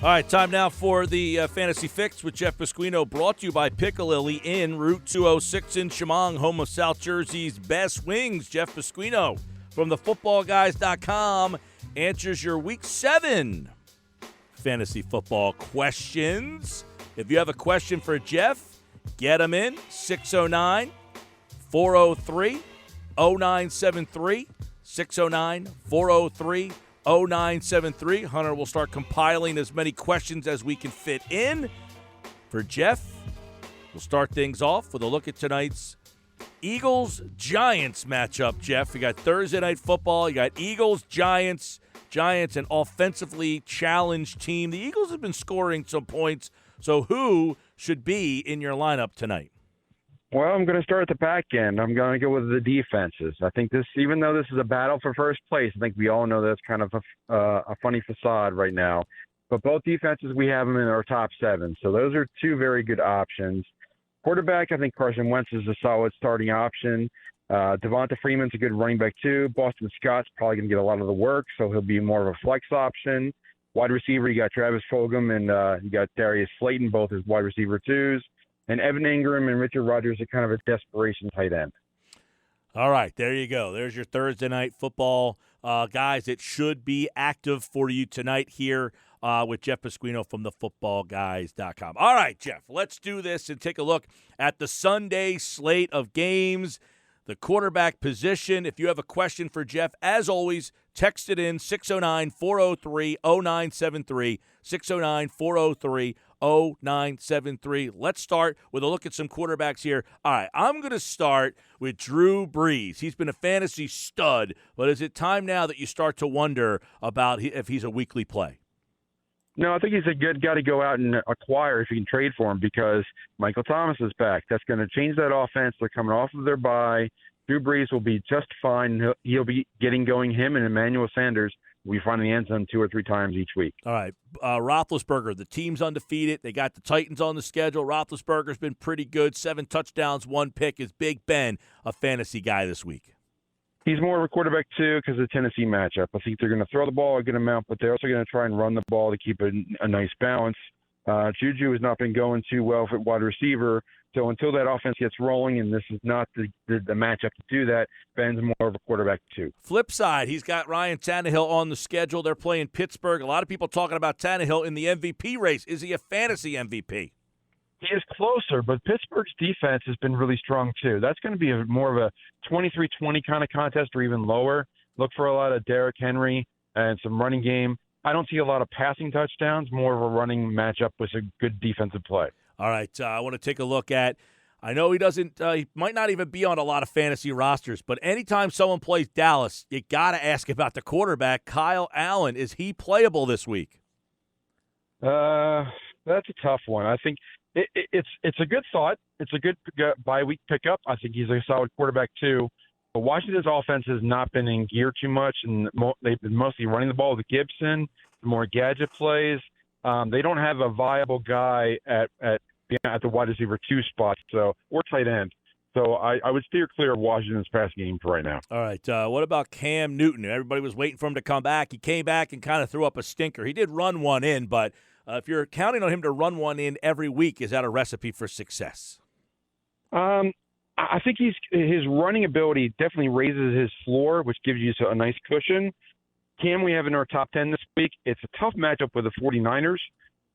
All right, time now for the Fantasy Fix with Jeff Pasquino, brought to you by Piccalilli in Route 206 in Chemung, home of South Jersey's best wings. Jeff Pasquino from the footballguys.com answers your Week 7 fantasy football questions. If you have a question for Jeff, get them in, 609-403-0973, 609-403-0973. Hunter will start compiling as many questions as we can fit in. For Jeff, we'll start things off with a look at tonight's Eagles-Giants matchup, Jeff. We got Thursday Night Football. You got Eagles-Giants. Giants, an offensively challenged team. The Eagles have been scoring some points, so who should be in your lineup tonight? Well, I'm going to start at the back end. I'm going to go with the defenses. I think this, even though this is a battle for first place, I think we all know that's kind of a funny facade right now. But both defenses, we have them in our top 7. So those are two very good options. Quarterback, I think Carson Wentz is a solid starting option. Devonta Freeman's a good running back too. Boston Scott's probably going to get a lot of the work, so he'll be more of a flex option. Wide receiver, you got Travis Fulgham and you got Darius Slayton, both as wide receiver 2s. And Evan Ingram and Richard Rodgers are kind of a desperation tight end. All right, there you go. There's your Thursday Night Football. Guys, it should be active for you tonight here with Jeff Pasquino from the footballguys.com. All right, Jeff, let's do this and take a look at the Sunday slate of games. The quarterback position. If you have a question for Jeff, as always, text it in 609-403-0973, 609-403-0973. Let's start with a look at some quarterbacks here. All right, I'm going to start with Drew Brees. He's been a fantasy stud, but is it time now that you start to wonder about if he's a weekly play? No, I think he's a good guy to go out and acquire if you can trade for him because Michael Thomas is back. That's going to change that offense. They're coming off of their bye. Drew Brees will be just fine. He'll be getting going. Him and Emmanuel Sanders will be finding the end zone 2 or 3 times each week. All right. Roethlisberger, the team's undefeated. They got the Titans on the schedule. Roethlisberger's been pretty good. 7 touchdowns, 1 pick. Is Big Ben a fantasy guy this week? He's more of a quarterback, too, because of the Tennessee matchup. I think they're going to throw the ball a good amount, but they're also going to try and run the ball to keep a nice balance. JuJu has not been going too well for wide receiver, so until that offense gets rolling, and this is not the matchup to do that, Ben's more of a quarterback, too. Flip side, he's got Ryan Tannehill on the schedule. They're playing Pittsburgh. A lot of people talking about Tannehill in the MVP race. Is he a fantasy MVP? He is closer, but Pittsburgh's defense has been really strong, too. That's going to be more of a 23-20 kind of contest or even lower. Look for a lot of Derrick Henry and some running game. I don't see a lot of passing touchdowns, more of a running matchup with a good defensive play. All right, I want to take a look at – I know he doesn't he might not even be on a lot of fantasy rosters, but anytime someone plays Dallas, you got to ask about the quarterback, Kyle Allen. Is he playable this week? That's a tough one. I think it's a good thought. It's a good bye-week pickup. I think he's a solid quarterback too. But Washington's offense has not been in gear too much, and they've been mostly running the ball with Gibson, more gadget plays. They don't have a viable guy at the wide receiver 2 spot, or tight end. So I would steer clear of Washington's passing game for right now. All right. What about Cam Newton? Everybody was waiting for him to come back. He came back and kind of threw up a stinker. He did run one in, but if you're counting on him to run one in every week, is that a recipe for success? I think his running ability definitely raises his floor, which gives you a nice cushion. Cam we have in our top 10 this week. It's a tough matchup with the 49ers,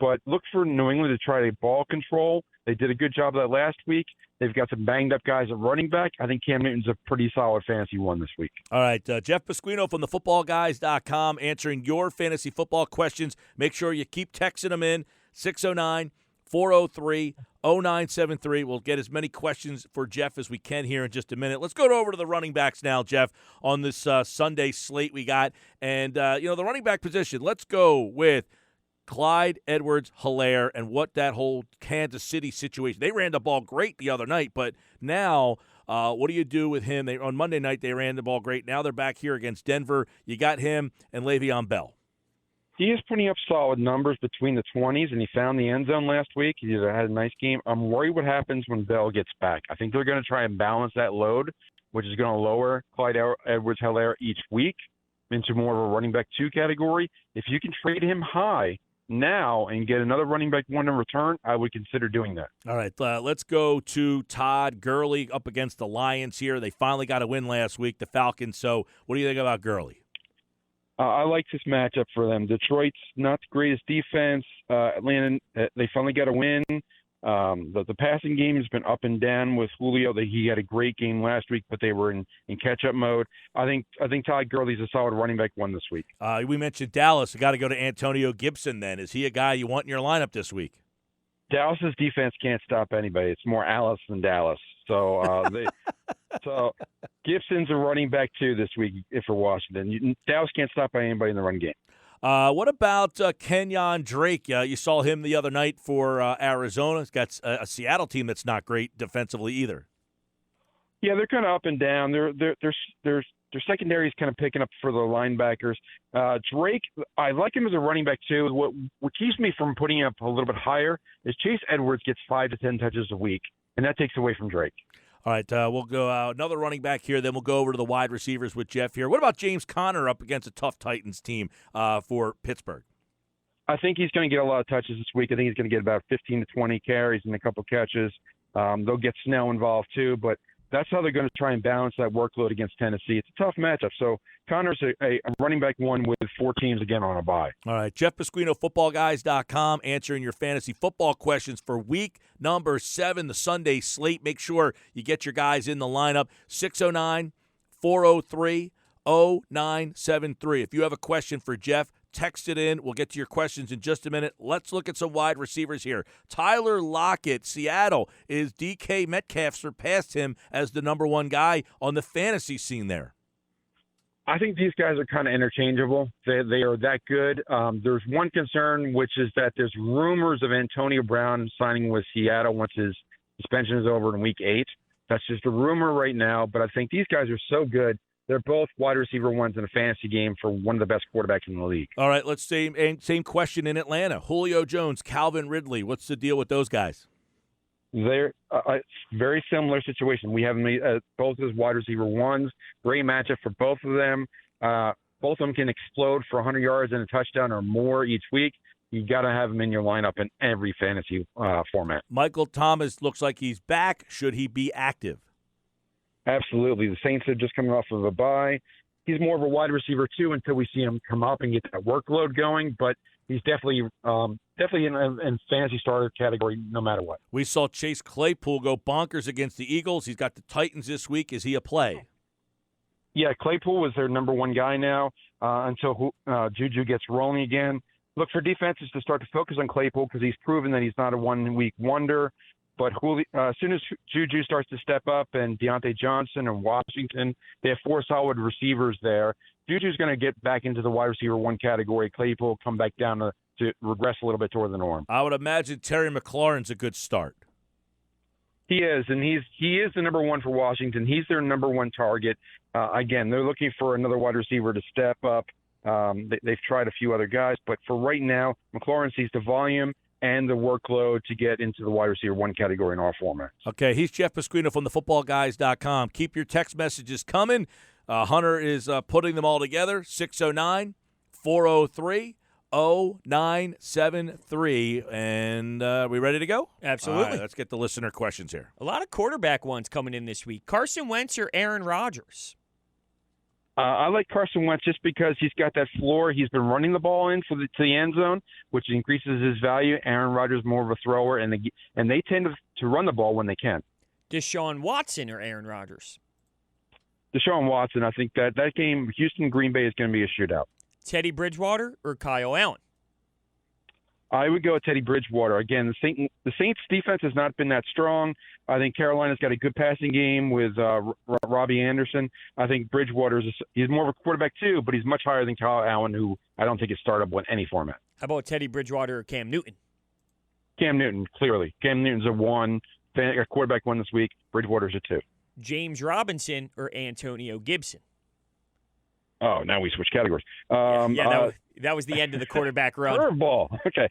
but look for New England to try to ball control. They did a good job of that last week. They've got some banged-up guys at running back. I think Cam Newton's a pretty solid fantasy one this week. All right, Jeff Pasquino from the footballguys.com answering your fantasy football questions. Make sure you keep texting them in, 609-403-0973. We'll get as many questions for Jeff as we can here in just a minute. Let's go over to the running backs now, Jeff, on this Sunday slate we got. And, the running back position, let's go with Clyde Edwards-Helaire and what that whole Kansas City situation. They ran the ball great the other night, but now what do you do with him? On Monday night, they ran the ball great. Now they're back here against Denver. You got him and Le'Veon Bell. He is putting up solid numbers between the 20s, and he found the end zone last week. He had a nice game. I'm worried what happens when Bell gets back. I think they're going to try and balance that load, which is going to lower Clyde Edwards-Helaire each week into more of a running back 2 category. If you can trade him high, now and get another running back one in return, I would consider doing that. All right, let's go to Todd Gurley up against the Lions here. They finally got a win last week, the Falcons. So what do you think about Gurley? I like this matchup for them. Detroit's not the greatest defense. Atlanta, they finally got a win. The passing game has been up and down with Julio. He had a great game last week, but they were in catch-up mode. I think Todd Gurley's a solid running back one this week. We mentioned Dallas. We got to go to Antonio Gibson then. Is he a guy you want in your lineup this week? Dallas's defense can't stop anybody. It's more Alice than Dallas. So so Gibson's a running back too this week for Washington. Dallas can't stop anybody in the run game. What about Kenyon Drake? You saw him the other night for Arizona. He's got a Seattle team that's not great defensively either. Yeah, they're kind of up and down. Their secondary is kind of picking up for the linebackers. Drake, I like him as a running back too. What keeps me from putting him up a little bit higher is Chase Edwards gets 5 to 10 touches a week, and that takes away from Drake. All right, we'll go another running back here. Then we'll go over to the wide receivers with Jeff here. What about James Conner up against a tough Titans team for Pittsburgh? I think he's going to get a lot of touches this week. I think he's going to get about 15 to 20 carries and a couple catches. They'll get Snell involved too, but that's how they're going to try and balance that workload against Tennessee. It's a tough matchup. So Connor's a running back one with 4 teams again on a bye. All right, Jeff Pasquino, footballguys.com, answering your fantasy football questions for week number 7, the Sunday slate. Make sure you get your guys in the lineup, 609-403-0973. If you have a question for Jeff, text it in. We'll get to your questions in just a minute. Let's look at some wide receivers here. Tyler Lockett, Seattle. Is DK Metcalf surpassed him as the number 1 guy on the fantasy scene there? I think these guys are kind of interchangeable. They are that good. There's one concern, which is that there's rumors of Antonio Brown signing with Seattle once his suspension is over in week 8. That's just a rumor right now, but I think these guys are so good. They're both wide receiver ones in a fantasy game for one of the best quarterbacks in the league. All right, let's same question in Atlanta. Julio Jones, Calvin Ridley. What's the deal with those guys? They're a very similar situation. We have them both as wide receiver ones. Great matchup for both of them. Both of them can explode for 100 yards and a touchdown or more each week. You got to have them in your lineup in every fantasy format. Michael Thomas looks like he's back. Should he be active? Absolutely. The Saints are just coming off of a bye. He's more of a wide receiver too until we see him come up and get that workload going. But he's definitely in fantasy starter category no matter what. We saw Chase Claypool go bonkers against the Eagles. He's got the Titans this week. Is he a play? Yeah, Claypool is their number 1 guy now until JuJu gets rolling again. Look for defenses to start to focus on Claypool because he's proven that he's not a one-week wonder. But as soon as JuJu starts to step up and Deontay Johnson and Washington, they have 4 solid receivers there. JuJu's going to get back into the wide receiver 1 category. Claypool will come back down to regress a little bit toward the norm. I would imagine Terry McLaurin's a good start. He is, and he is the number 1 for Washington. He's their number 1 target. Again, they're looking for another wide receiver to step up. They've tried a few other guys, but for right now, McLaurin sees the volume and the workload to get into the wide receiver 1 category in all formats. Okay, he's Jeff Pasquino from thefootballguys.com. Keep your text messages coming. Hunter is putting them all together, 609-403-0973. And are we ready to go? Absolutely. All right, let's get the listener questions here. A lot of quarterback ones coming in this week. Carson Wentz or Aaron Rodgers? I like Carson Wentz just because he's got that floor. He's been running the ball in to the end zone, which increases his value. Aaron Rodgers more of a thrower, and they tend to run the ball when they can. Deshaun Watson or Aaron Rodgers? Deshaun Watson. I think that game, Houston-Green Bay, is going to be a shootout. Teddy Bridgewater or Kyle Allen? I would go with Teddy Bridgewater. Again, the Saints' defense has not been that strong. I think Carolina's got a good passing game with Robbie Anderson. I think he's more of a quarterback too, but he's much higher than Kyle Allen, who I don't think is startable in any format. How about Teddy Bridgewater or Cam Newton? Cam Newton, clearly. Cam Newton's a 1, a quarterback 1 this week. Bridgewater's a 2. James Robinson or Antonio Gibson? Oh, now we switch categories. That was the end of the quarterback run. Curveball. Okay.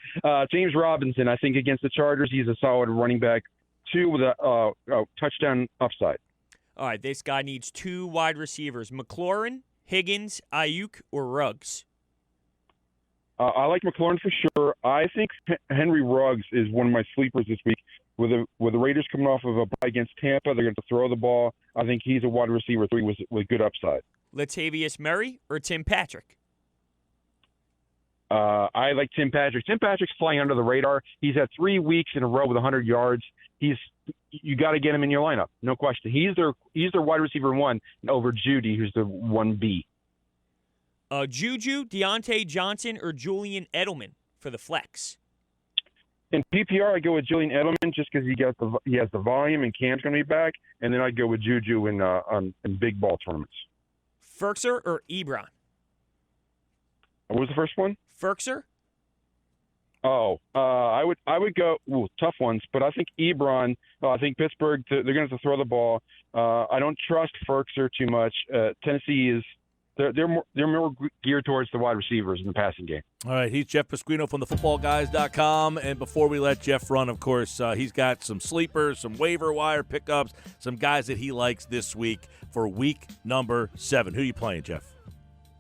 James Robinson, I think against the Chargers, he's a solid running back, 2 with a touchdown upside. All right, this guy needs 2 wide receivers. McLaurin, Higgins, Ayuk, or Ruggs? I like McLaurin for sure. I think Henry Ruggs is one of my sleepers this week. With the Raiders coming off of a bye against Tampa, they're going to throw the ball. I think he's a wide receiver 3 with good upside. Latavius Murray or Tim Patrick? I like Tim Patrick. Tim Patrick's flying under the radar. He's had 3 weeks in a row with 100 yards. You got to get him in your lineup, no question. He's their wide receiver 1 over Judy, who's the 1B. JuJu, Deontay Johnson, or Julian Edelman for the flex? In PPR, I go with Julian Edelman just because he has the volume and Cam's going to be back, and then I go with JuJu in big ball tournaments. Firkser or Ebron? What was the first one? Firkser? I would go tough ones, but I think Ebron. I think Pittsburgh. They're going to have to throw the ball. I don't trust Firkser too much. Tennessee is. They're more geared towards the wide receivers in the passing game. All right, he's Jeff Pasquino from thefootballguys.com. And before we let Jeff run, of course, he's got some sleepers, some waiver wire pickups, some guys that he likes this week for week number 7. Who are you playing, Jeff?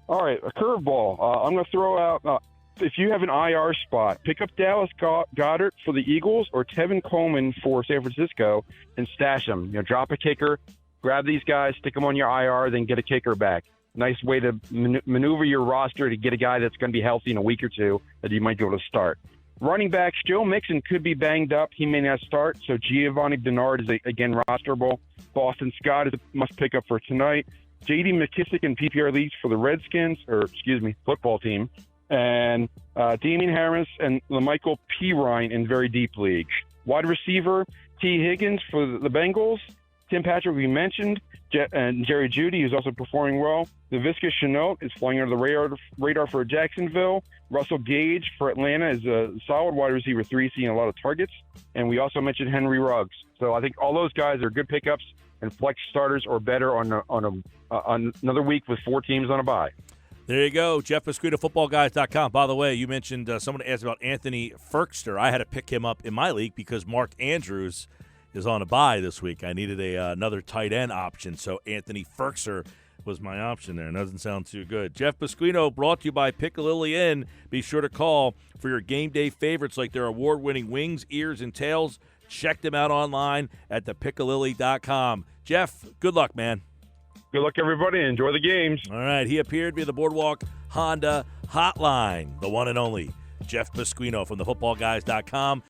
All right, a curveball. I'm going to throw out, if you have an IR spot, pick up Dallas Goedert for the Eagles or Tevin Coleman for San Francisco and stash them. Drop a kicker, grab these guys, stick them on your IR, then get a kicker back. Nice way to maneuver your roster to get a guy that's going to be healthy in a week or two that you might be able to start. Running backs, Joe Mixon could be banged up. He may not start, so Giovanni Bernard is, again, rosterable. Boston Scott is a must-pick-up for tonight. J.D. McKissick in PPR leagues for the football team. And Damian Harris and LaMichael Pirine in very deep leagues. Wide receiver, T. Higgins for the Bengals. Tim Patrick, we mentioned, and Jerry Jeudy, who's also performing well. Laviska Shenault is flying under the radar for Jacksonville. Russell Gage for Atlanta is a solid wide receiver 3, seeing a lot of targets. And we also mentioned Henry Ruggs. So I think all those guys are good pickups and flex starters or better on another week with 4 teams on a bye. There you go, Jeff Pasquino, footballguys.com. By the way, you mentioned someone asked about Anthony Firkser. I had to pick him up in my league because Mark Andrews is on a bye this week. I needed another tight end option, so Anthony Firkser was my option there. It doesn't sound too good. Jeff Pasquino, brought to you by Piccalilli Inn. Be sure to call for your game day favorites like their award-winning wings, ears, and tails. Check them out online at thepiccalilli.com. Jeff, good luck, man. Good luck, everybody. Enjoy the games. All right, he appeared via the Boardwalk Honda Hotline, the one and only Jeff Pasquino from thefootballguys.com.